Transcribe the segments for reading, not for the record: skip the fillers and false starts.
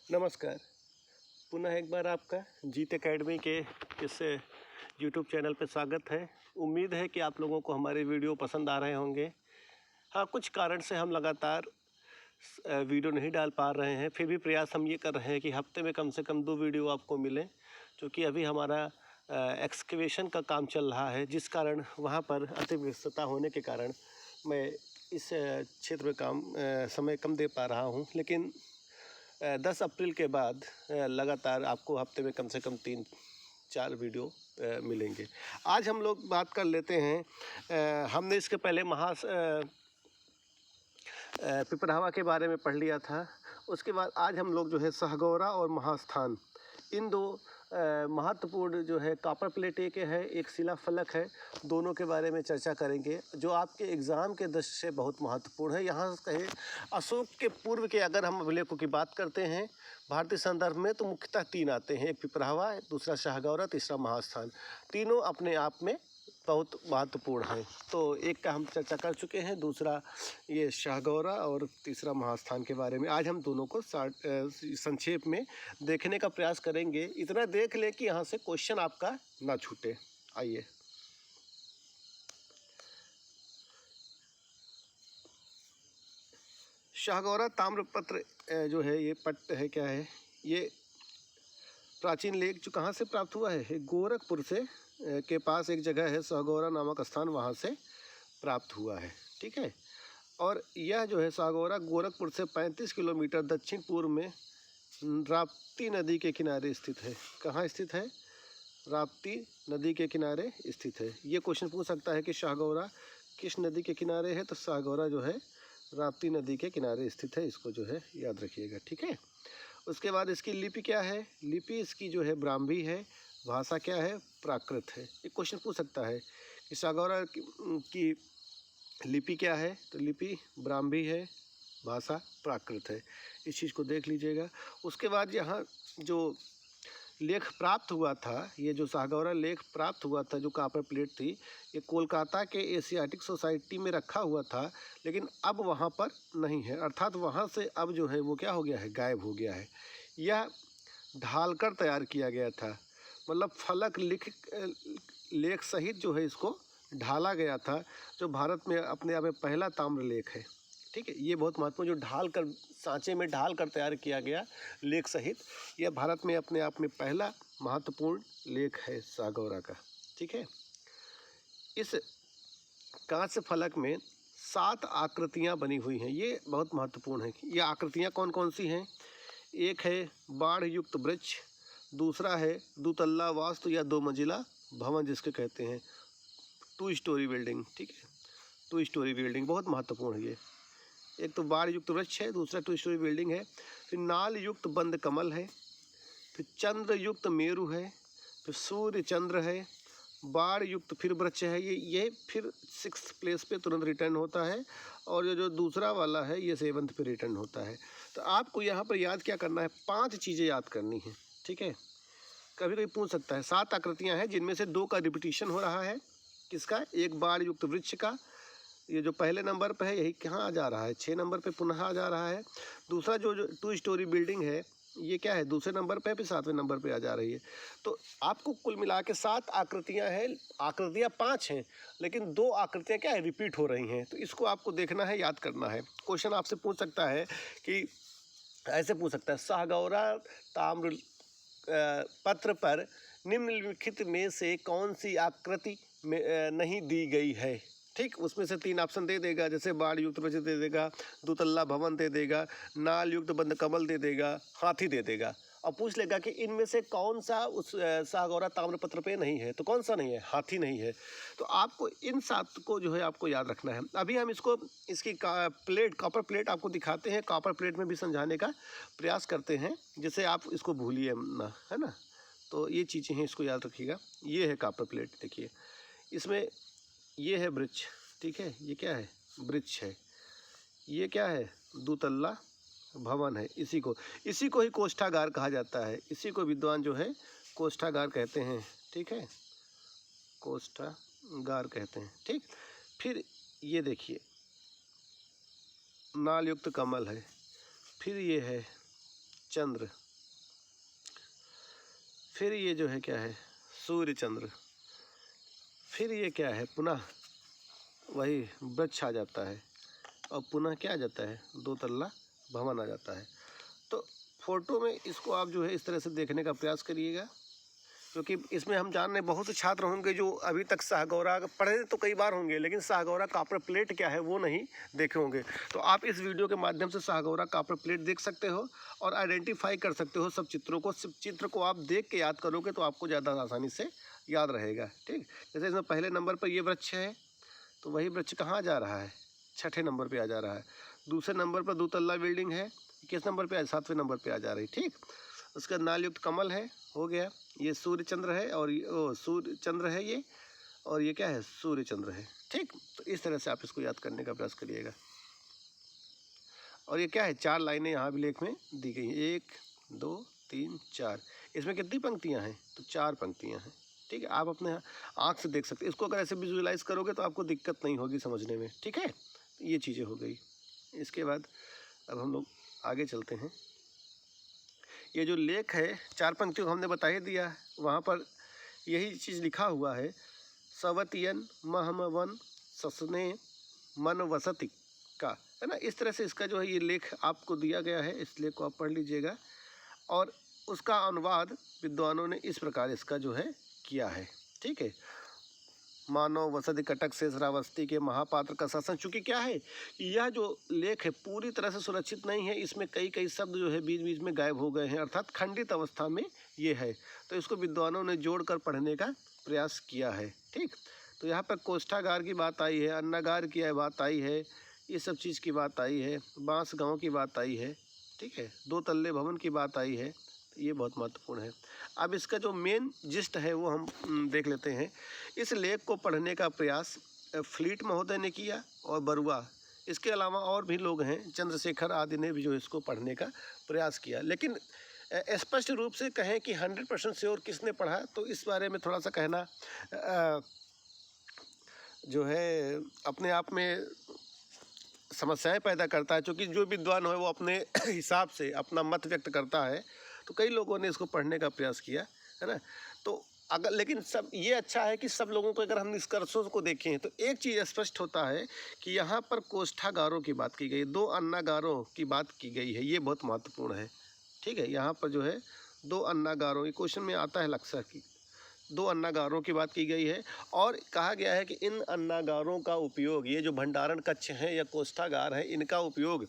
नमस्कार। पुनः एक बार आपका जीत एकेडमी के इस यूट्यूब चैनल पर स्वागत है। उम्मीद है कि आप लोगों को हमारे वीडियो पसंद आ रहे होंगे। हाँ, कुछ कारण से हम लगातार वीडियो नहीं डाल पा रहे हैं, फिर भी प्रयास हम ये कर रहे हैं कि हफ्ते में कम से कम 2 वीडियो आपको मिलें, क्योंकि अभी हमारा एक्सकवेशन का काम चल रहा है, जिस कारण वहाँ पर अति व्यस्तता होने के कारण मैं इस क्षेत्र में समय कम दे पा रहा हूँ। लेकिन 10 अप्रैल के बाद लगातार आपको हफ्ते में कम से कम 3-4 वीडियो मिलेंगे। आज हम लोग बात कर लेते हैं, हमने इसके पहले पिपरावा के बारे में पढ़ लिया था। उसके बाद आज हम लोग जो है सहगौरा और महास्थान, इन दो महत्वपूर्ण जो है कॉपर प्लेट एक है, एक शिला फलक है, दोनों के बारे में चर्चा करेंगे, जो आपके एग्ज़ाम के दृष्टि से बहुत महत्वपूर्ण है। यहाँ कहे अशोक के पूर्व के अगर हम अभिलेखों की बात करते हैं भारतीय संदर्भ में, तो मुख्यतः 3 आते हैं, एक पिपरावा, दूसरा शाहगौरा, तीसरा महास्थान। तीनों अपने आप में बहुत महत्वपूर्ण है। तो एक का हम चर्चा कर चुके हैं, दूसरा ये शाहगौरा और तीसरा महास्थान के बारे में आज हम दोनों को संक्षेप में देखने का प्रयास करेंगे। इतना देख ले कि यहाँ से क्वेश्चन आपका ना छूटे। आइए, शाहगौरा ताम्रपत्र जो है, ये पट्ट है, क्या है ये? प्राचीन लेख जो कहाँ से प्राप्त हुआ है? गोरखपुर से के पास एक जगह है शाहगौरा नामक स्थान, वहाँ से प्राप्त हुआ है। ठीक है। और यह जो है शाहगौरा गोरखपुर से 35 किलोमीटर दक्षिण पूर्व में राप्ती नदी के किनारे स्थित है। कहाँ स्थित है? राप्ती नदी के किनारे स्थित है। ये क्वेश्चन पूछ सकता है कि शाहगौरा किस नदी के किनारे है, तो शाहगौरा जो है राप्ती नदी के किनारे स्थित है। इसको जो है याद रखिएगा। ठीक है। उसके बाद इसकी लिपि क्या है? लिपि इसकी जो है ब्राह्मी है। भाषा क्या है? प्राकृत है। एक क्वेश्चन पूछ सकता है कि शाहगौरा की लिपि क्या है, तो लिपि ब्राह्मी है, भाषा प्राकृत है। इस चीज़ को देख लीजिएगा। उसके बाद यहाँ जो लेख प्राप्त हुआ था, ये जो शाहगौरा लेख प्राप्त हुआ था, जो कॉपर प्लेट थी, ये कोलकाता के एशियाटिक सोसाइटी में रखा हुआ था, लेकिन अब वहाँ पर नहीं है। अर्थात वहाँ से अब जो है वो क्या हो गया है? गायब हो गया है। यह ढालकर तैयार किया गया था, मतलब फलक लेख सहित जो है इसको ढाला गया था, जो भारत में अपने आप में पहला ताम्र लेख है। ठीक है। ये बहुत महत्वपूर्ण, जो ढाल कर सांचे में ढाल कर तैयार किया गया लेख सहित, यह भारत में अपने आप में पहला महत्वपूर्ण लेख है शाहगौरा का। ठीक है। इस कांस्य फलक में 7 आकृतियां बनी हुई हैं। ये बहुत महत्वपूर्ण है। ये आकृतियां कौन कौन सी हैं? एक है बाढ़ युक्त वृक्ष, दूसरा है दुतल्ला वास्तु या 2 मंजिला भवन जिसके कहते हैं, 2 स्टोरी बिल्डिंग। ठीक है। 2 स्टोरी बिल्डिंग बहुत महत्वपूर्ण है। ये एक तो बाढ़ युक्त वृक्ष है, दूसरा 2 स्टोरी बिल्डिंग है। फिर नाल युक्त बंद कमल है, फिर चंद्र युक्त मेरु है, फिर सूर्य चंद्र है, बाढ़ युक्त फिर वृक्ष है। ये फिर 6th प्लेस पे तुरंत रिटर्न होता है, और जो दूसरा वाला है ये 7th पे रिटर्न होता है। तो आपको यहाँ पर याद क्या करना है? 5 चीज़ें याद करनी है। ठीक है। कभी कभी पूछ सकता है। 7 आकृतियाँ हैं, जिनमें से 2 का रिपीटिशन हो रहा है। किसका? एक बाढ़ युक्त वृक्ष का, ये जो पहले नंबर पे है, यही कहाँ आ जा रहा है? 6 नंबर पे पुनः आ जा रहा है। दूसरा जो 2 स्टोरी बिल्डिंग है, ये क्या है? दूसरे नंबर पे, फिर 7वें नंबर पे आ जा रही है। तो आपको कुल मिला के 7 आकृतियाँ हैं। आकृतियाँ 5 हैं, लेकिन 2 आकृतियाँ क्या है? रिपीट हो रही हैं। तो इसको आपको देखना है, याद करना है। क्वेश्चन आपसे पूछ सकता है कि ऐसे पूछ सकता है, शाहगौरा ताम्र पत्र पर निम्नलिखित में से कौन सी आकृति में नहीं दी गई है? ठीक, उसमें से 3 ऑप्शन दे देगा, जैसे बाढ़ युक्त वृक्ष दे देगा, दुतल्ला भवन दे देगा, नाल युक्त बंद कमल दे देगा, हाथी दे देगा, और पूछ लेगा कि इनमें से कौन सा उस शाहगौरा ताम्रपत्र पे नहीं है। तो कौन सा नहीं है? हाथी नहीं है। तो आपको इन 7 को जो है आपको याद रखना है। अभी हम इसकी कॉपर प्लेट आपको दिखाते हैं, कॉपर प्लेट में भी समझाने का प्रयास करते हैं, जिससे आप इसको भूलिए ना, है ना। तो ये चीज़ें हैं, इसको याद रखिएगा। ये है कॉपर प्लेट, देखिए इसमें ये है वृक्ष। ठीक है। ये क्या है? वृक्ष है। ये क्या है? दुतल्ला भवन है। इसी को ही कोष्ठागार कहा जाता है। इसी को विद्वान जो है कोष्ठागार कहते हैं। ठीक है। कोष्ठागार कहते हैं। ठीक। फिर ये देखिए नाल युक्त कमल है, फिर ये है चंद्र, फिर ये जो है क्या है सूर्य चंद्र, फिर ये क्या है पुनः वही वृक्ष आ जाता है और पुनः क्या आ जाता है 2 तल्ला भवन आ जाता है। तो फोटो में इसको आप जो है इस तरह से देखने का प्रयास करिएगा, क्योंकि इसमें हम जान रहे बहुत से छात्र होंगे जो अभी तक शाहगौरा पढ़े तो कई बार होंगे, लेकिन शाहगौरा कॉपर प्लेट क्या है वो नहीं देखे होंगे। तो आप इस वीडियो के माध्यम से शाहगौरा कॉपर प्लेट देख सकते हो और आइडेंटिफाई कर सकते हो सब चित्रों को। सब चित्र को आप देख के याद करोगे तो आपको ज़्यादा आसानी से याद रहेगा। ठीक, जैसे इसमें पहले नंबर पर ये वृक्ष है, तो वही वृक्ष कहाँ जा रहा है, 6ठे नंबर पर आ जा रहा है। दूसरे नंबर पर 2 तल्ला बिल्डिंग है, किस नंबर पर 7वें नंबर पर आ जा रही। ठीक, उसका नालयुक्त कमल है, हो गया। ये सूर्य चंद्र है और सूर्य चंद्र है ये, और ये क्या है सूर्य चंद्र है। ठीक, तो इस तरह से आप इसको याद करने का प्रयास करिएगा। और ये क्या है 4 लाइनें यहाँ भी लेख में दी गई हैं, 1 2 3 4। इसमें कितनी पंक्तियाँ हैं, तो 4 पंक्तियाँ हैं। ठीक है, आप अपने आँख से देख सकते हैं। इसको अगर ऐसे विजुअलाइज करोगे तो आपको दिक्कत नहीं होगी समझने में। ठीक है, ये चीज़ें हो गई। इसके बाद अब हम लोग आगे चलते हैं। ये जो लेख है 4 पंक्तियों को हमने बता ही दिया है, वहाँ पर यही चीज़ लिखा हुआ है। सवतियन महमवन ससने मन वसति का, है ना। इस तरह से इसका जो है ये लेख आपको दिया गया है, इस लेख को आप पढ़ लीजिएगा। और उसका अनुवाद विद्वानों ने इस प्रकार इसका जो है किया है। ठीक है, मानव वसति कटक से श्रावस्ती के महापात्र का शासन। चूँकि क्या है यह जो लेख है पूरी तरह से सुरक्षित नहीं है, इसमें कई शब्द जो है बीच बीच में गायब हो गए हैं, अर्थात खंडित अवस्था में ये है। तो इसको विद्वानों ने जोड़कर पढ़ने का प्रयास किया है। ठीक, तो यहाँ पर कोष्ठागार की बात आई है, अन्नागार की बात आई है, ये सब चीज़ की बात आई है, बांस गाँव की बात आई है। ठीक है, 2 तल्ले भवन की बात आई है, ये बहुत महत्वपूर्ण है। अब इसका जो मेन जिस्ट है वो हम देख लेते हैं। इस लेख को पढ़ने का प्रयास फ्लीट महोदय ने किया और बरुआ, इसके अलावा और भी लोग हैं, चंद्रशेखर आदि ने भी जो इसको पढ़ने का प्रयास किया। लेकिन स्पष्ट रूप से कहें कि 100% श्योर किसने पढ़ा, तो इस बारे में थोड़ा सा कहना जो है अपने आप में समस्याएं पैदा करता है, क्योंकि जो विद्वान है वो अपने हिसाब से अपना मत व्यक्त करता है। तो कई लोगों ने इसको पढ़ने का प्रयास किया, है ना। तो अगर लेकिन सब ये अच्छा है कि सब लोगों को अगर हम निष्कर्षों को देखें तो एक चीज़ स्पष्ट होता है कि यहाँ पर कोष्ठागारों की बात की गई, 2 अन्नागारों की बात की गई है, ये बहुत महत्वपूर्ण है। ठीक है, यहाँ पर जो है 2 अन्नागारों, ये क्वेश्चन में आता है अक्सर की, 2 अन्नागारों की बात की गई है। और कहा गया है कि इन अन्नागारों का उपयोग, ये जो भंडारण कक्ष हैं या कोष्ठागार है, इनका उपयोग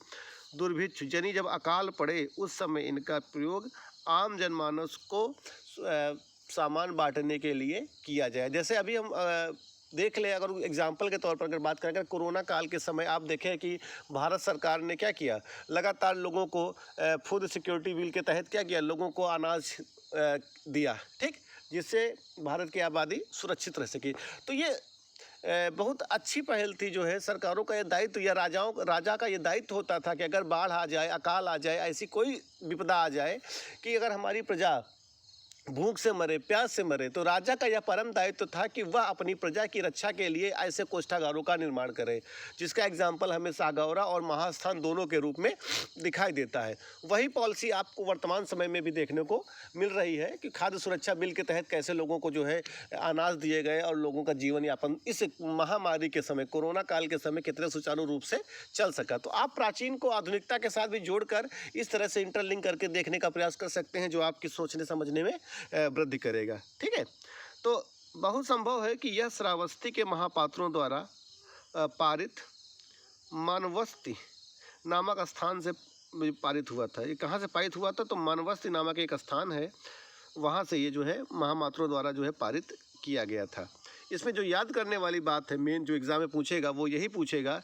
दुर्भिक्ष यानी जब अकाल पड़े उस समय इनका प्रयोग आम जनमानस को सामान बांटने के लिए किया जाए। जैसे अभी हम देख ले, अगर एग्जाम्पल के तौर पर अगर बात करें, अगर कोरोना काल के समय आप देखें कि भारत सरकार ने क्या किया, लगातार लोगों को फूड सिक्योरिटी बिल के तहत क्या किया, लोगों को अनाज दिया। ठीक, जिससे भारत की आबादी सुरक्षित रह सके। तो ये बहुत अच्छी पहल थी जो है सरकारों का ये दायित्व या राजा का ये दायित्व होता था कि अगर बाढ़ आ जाए, अकाल आ जाए, ऐसी कोई विपदा आ जाए कि अगर हमारी प्रजा भूख से मरे, प्यास से मरे, तो राजा का यह परम दायित्व था कि वह अपनी प्रजा की रक्षा के लिए ऐसे कोष्ठागारों का निर्माण करे, जिसका एग्जाम्पल हमें सागौरा और महास्थान दोनों के रूप में दिखाई देता है। वही पॉलिसी आपको वर्तमान समय में भी देखने को मिल रही है कि खाद्य सुरक्षा बिल के तहत कैसे लोगों को जो है अनाज दिए गए और लोगों का जीवन यापन इस महामारी के समय, कोरोना काल के समय कितने सुचारू रूप से चल सका। तो आप प्राचीन को आधुनिकता के साथ भी जोड़कर इस तरह से इंटरलिंक करके देखने का प्रयास कर सकते हैं, जो आपकी सोचने समझने में वृद्धि करेगा। ठीक है, तो बहुत संभव है कि यह श्रावस्ती के महापात्रों द्वारा पारित मानवस्ती नामक स्थान से पारित हुआ था। ये कहाँ से पारित हुआ था, तो मानवस्ती नामक एक स्थान है, वहाँ से ये जो है महापात्रों द्वारा जो है पारित किया गया था। इसमें जो याद करने वाली बात है, मेन जो एग्जाम में पूछेगा वो यही पूछेगा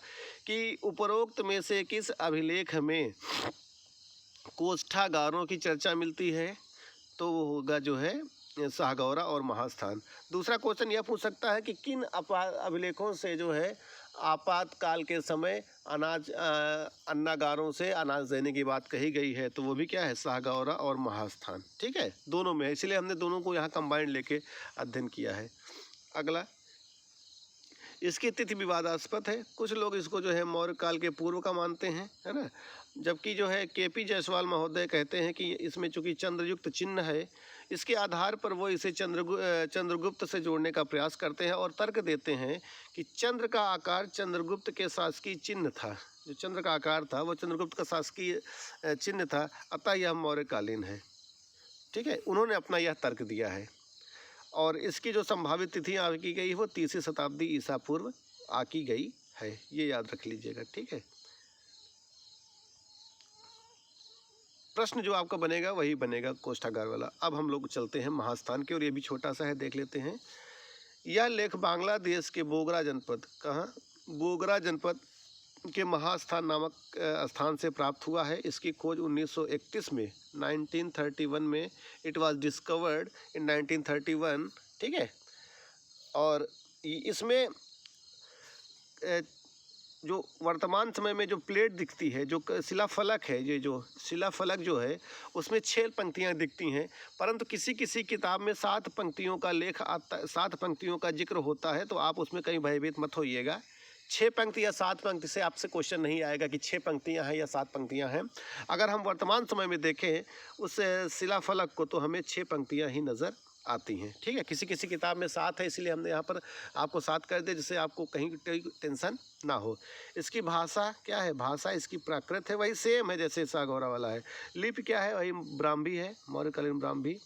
कि उपरोक्त में से किस अभिलेख में कोष्ठागारों की चर्चा मिलती है, तो वो होगा जो है शाहगौरा और महास्थान। दूसरा क्वेश्चन यह पूछ सकता है कि किन अभिलेखों से जो है आपातकाल के समय अन्नागारों से अनाज देने की बात कही गई है, तो वो भी क्या है शाहगौरा और महास्थान। ठीक है, दोनों में है, इसलिए हमने दोनों को यहाँ कंबाइंड लेके अध्ययन किया है। अगला, इसकी तिथि विवादास्पद है, कुछ लोग इसको जो है मौर्य काल के पूर्व का मानते हैं, है ना, जबकि जो है केपी जायसवाल महोदय कहते हैं कि इसमें चूंकि चंद्रयुक्त चिन्ह है, इसके आधार पर वो इसे चंद्रगुप्त से जोड़ने का प्रयास करते हैं और तर्क देते हैं कि चंद्र का आकार चंद्रगुप्त के शासकीय चिन्ह था। जो चंद्र का आकार था वो चंद्रगुप्त का शासकीय चिन्ह था, अतः यह मौर्यकालीन है। ठीक है, उन्होंने अपना यह तर्क दिया है। और इसकी जो संभावित तिथि आकी गई वो 3वीं शताब्दी ईसा पूर्व आकी गई है, ये याद रख लीजिएगा। ठीक है, प्रश्न जो आपका बनेगा वही बनेगा कोष्ठागार वाला। अब हम लोग चलते हैं महास्थान के, और ये भी छोटा सा है, देख लेते हैं। यह लेख बांग्लादेश के बोगरा जनपद, कहाँ, बोगरा जनपद के महास्थान नामक स्थान से प्राप्त हुआ है। इसकी खोज 1931 में 1931 में इट वाज डिस्कवर्ड इन 1931। ठीक है, और इसमें जो वर्तमान समय में जो प्लेट दिखती है, जो शिलाफलक है, ये जो शिलाफलक जो है उसमें 6 पंक्तियां दिखती हैं, परंतु किसी किसी किताब में 7 पंक्तियों का लेख आता, 7 पंक्तियों का जिक्र होता है। तो आप उसमें कहीं भयभीत मत होइएगा। 6 पंक्ति या 7 पंक्ति से आपसे क्वेश्चन नहीं आएगा कि 6 पंक्तियां हैं या 7 पंक्तियां हैं। अगर हम वर्तमान समय में देखें उस शिलाफलक को, तो हमें 6 पंक्तियां ही नज़र आती हैं। ठीक है, किसी किसी किताब में 7 है, इसलिए हमने यहाँ पर आपको 7 कर दिया, जिससे आपको कहीं टेंशन ना हो। इसकी भाषा क्या है, भाषा इसकी प्राकृत है, वही सेम है जैसे सागौरा वाला है। लिपि क्या है, वही ब्राह्मी है, मौर्यकालीन ब्राह्मी।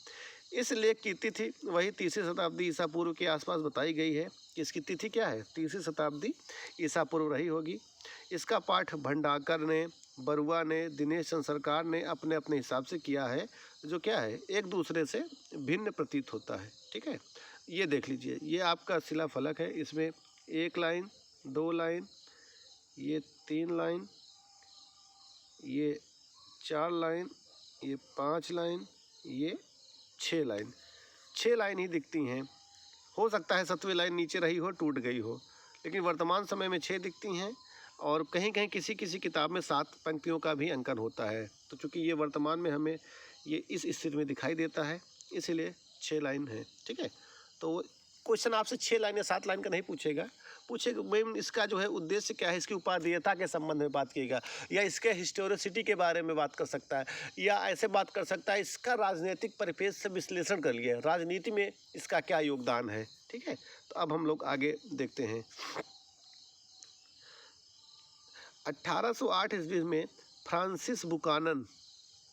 इस लेख की तिथि वही 3वीं शताब्दी ईसा पूर्व के आसपास बताई गई है। इसकी तिथि क्या है, 3वीं शताब्दी ईसा पूर्व रही होगी। इसका पाठ भंडाकर ने, बरुआ ने, दिनेश चंद्र सरकार ने अपने अपने हिसाब से किया है, जो क्या है एक दूसरे से भिन्न प्रतीत होता है। ठीक है, ये देख लीजिए, ये आपका शिलाफलक है। इसमें 1 लाइन, 2 लाइन, ये 3 लाइन, ये 4 लाइन, ये 5 लाइन, ये 6 लाइन, 6 लाइन ही दिखती हैं। हो सकता है 7वीं लाइन नीचे रही हो, टूट गई हो, लेकिन वर्तमान समय में 6 दिखती हैं। और कहीं कहीं किसी किसी किताब में 7 पंक्तियों का भी अंकन होता है। तो चूंकि ये वर्तमान में हमें ये इस स्थिति में दिखाई देता है, इसलिए 6 लाइन है। ठीक है, तो क्वेश्चन आपसे 6 लाइन या 7 लाइन का नहीं पूछेगा, पूछेगा मैम इसका जो है उद्देश्य क्या है, इसकी उपादेयता के संबंध में बात किएगा, या इसके हिस्टोरिसिटी के बारे में बात कर सकता है, या ऐसे बात कर सकता है इसका राजनीतिक परिप्रेक्ष्य से विश्लेषण कर लिए, राजनीति में इसका क्या योगदान है। ठीक है, तो अब हम लोग आगे देखते हैं। 1808 ईस्वी में फ्रांसिस बुकानन,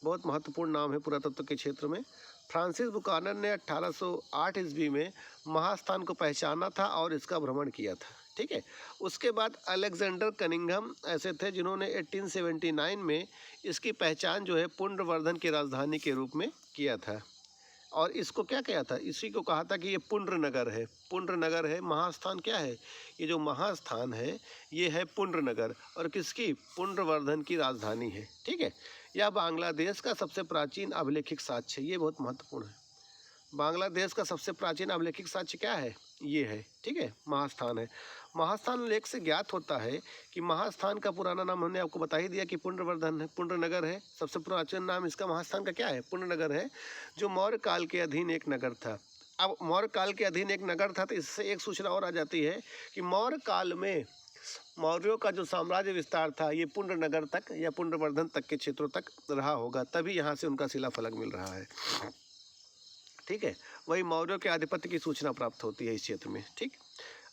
बहुत महत्वपूर्ण नाम है पुरातत्व के क्षेत्र में, फ्रांसिस बुकानन ने 1808 ईस्वी में महास्थान को पहचाना था और इसका भ्रमण किया था। ठीक है, उसके बाद अलेक्जेंडर कनिंघम ऐसे थे जिन्होंने 1879 में इसकी पहचान जो है पुंड्रवर्धन की राजधानी के रूप में किया था। और इसको क्या किया था, इसी को कहा था कि ये पुंड्र नगर है, पुंड्र नगर है। महास्थान क्या है, ये जो महास्थान है ये है पुंड्र नगर, और किसकी, पुंड्रवर्धन की राजधानी है। ठीक है, यह बांग्लादेश का सबसे प्राचीन अभिलेखित साक्ष्य है, ये बहुत महत्वपूर्ण है। बांग्लादेश का सबसे प्राचीन अभिलेखित साक्ष्य क्या है, ये है। ठीक है, महास्थान है। महास्थान लेख से ज्ञात होता है कि महास्थान का पुराना नाम हमने आपको बता ही दिया कि पुंड्रवर्धन है, पुंड्रनगर है। सबसे प्राचीन नाम इसका महास्थान का क्या है, पुंड्रनगर है, जो मौर्य काल के अधीन एक नगर था। अब मौर्य काल के अधीन एक नगर था, तो इससे एक सूचना और आ जाती है कि मौर्य काल में मौर्यों का जो साम्राज्य विस्तार था ये पुंड्रनगर तक या पुंड्रवर्धन तक के क्षेत्रों तक रहा होगा, तभी यहाँ से उनका शिलाफलक मिल रहा है। ठीक है, वही मौर्यों के आधिपत्य की सूचना प्राप्त होती है इस क्षेत्र में। ठीक,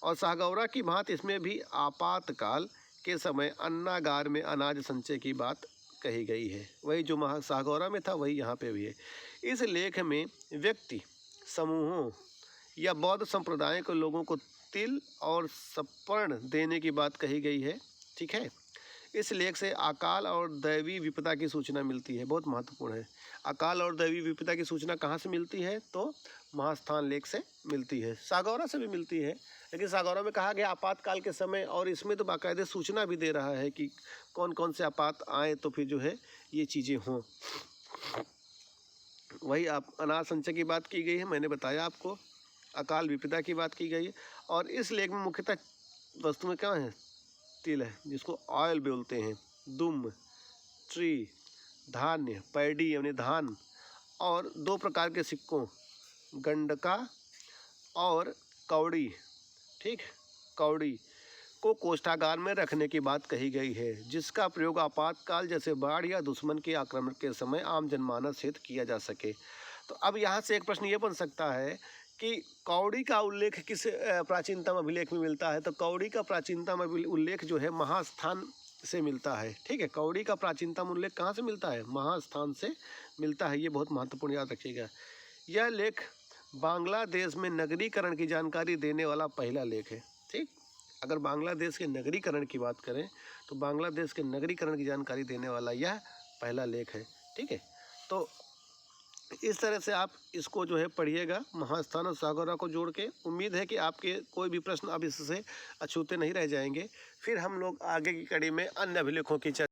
और सागौरा की भांति इसमें भी आपातकाल के समय अन्नागार में अनाज संचय की बात कही गई है। वही जो सागौरा में था वही यहाँ पे भी है। इस लेख में व्यक्ति समूहों या बौद्ध संप्रदाय के लोगों को तिल और सपर्ण देने की बात कही गई है। ठीक है, इस लेख से अकाल और दैवी विपदा की सूचना मिलती है, बहुत महत्वपूर्ण है। अकाल और दैवी विपदा की सूचना कहाँ से मिलती है, तो महास्थान लेख से मिलती है, सागौरा से भी मिलती है, लेकिन सागौरा में कहा गया आपातकाल के समय, और इसमें तो बाकायदे सूचना भी दे रहा है कि कौन कौन से आपात आए तो फिर जो है ये चीज़ें हों। वही आप अनाज संचय की बात की गई है, मैंने बताया आपको, अकाल विपदा की बात की गई है। और इस लेख में मुख्यतः वस्तु में क्या है, तिल है, जिसको ऑयल बोलते हैं, दुम, ट्री, धान्य, पैडी यानी धान, और 2 प्रकार के सिक्कों, गंडका और कौड़ी। ठीक, कौड़ी, को कोष्ठागार में रखने की बात कही गई है, जिसका प्रयोग आपातकाल जैसे बाढ़ या दुश्मन के आक्रमण के समय आम जनमानस हित किया जा सके। तो अब यहाँ से एक प्रश्न ये बन सकता है कि कौड़ी का उल्लेख किस प्राचीनतम अभिलेख में मिलता है। तो कौड़ी का प्राचीनतम उल्लेख जो है महास्थान से मिलता है। ठीक है, कौड़ी का प्राचीनतम उल्लेख कहाँ से मिलता है? महास्थान से मिलता है। ये बहुत महत्वपूर्ण याद रखिएगा। यह लेख बांग्लादेश में नगरीकरण की जानकारी देने वाला पहला लेख है। ठीक, अगर बांग्लादेश के नगरीकरण की बात करें तो बांग्लादेश के नगरीकरण की जानकारी देने वाला यह पहला लेख है। ठीक है, तो इस तरह से आप इसको जो है पढ़िएगा, महास्थान और सागौरा को जोड़ के। उम्मीद है कि आपके कोई भी प्रश्न अब इससे अछूते नहीं रह जाएंगे। फिर हम लोग आगे की कड़ी में अन्य अभिलेखों की चर्चा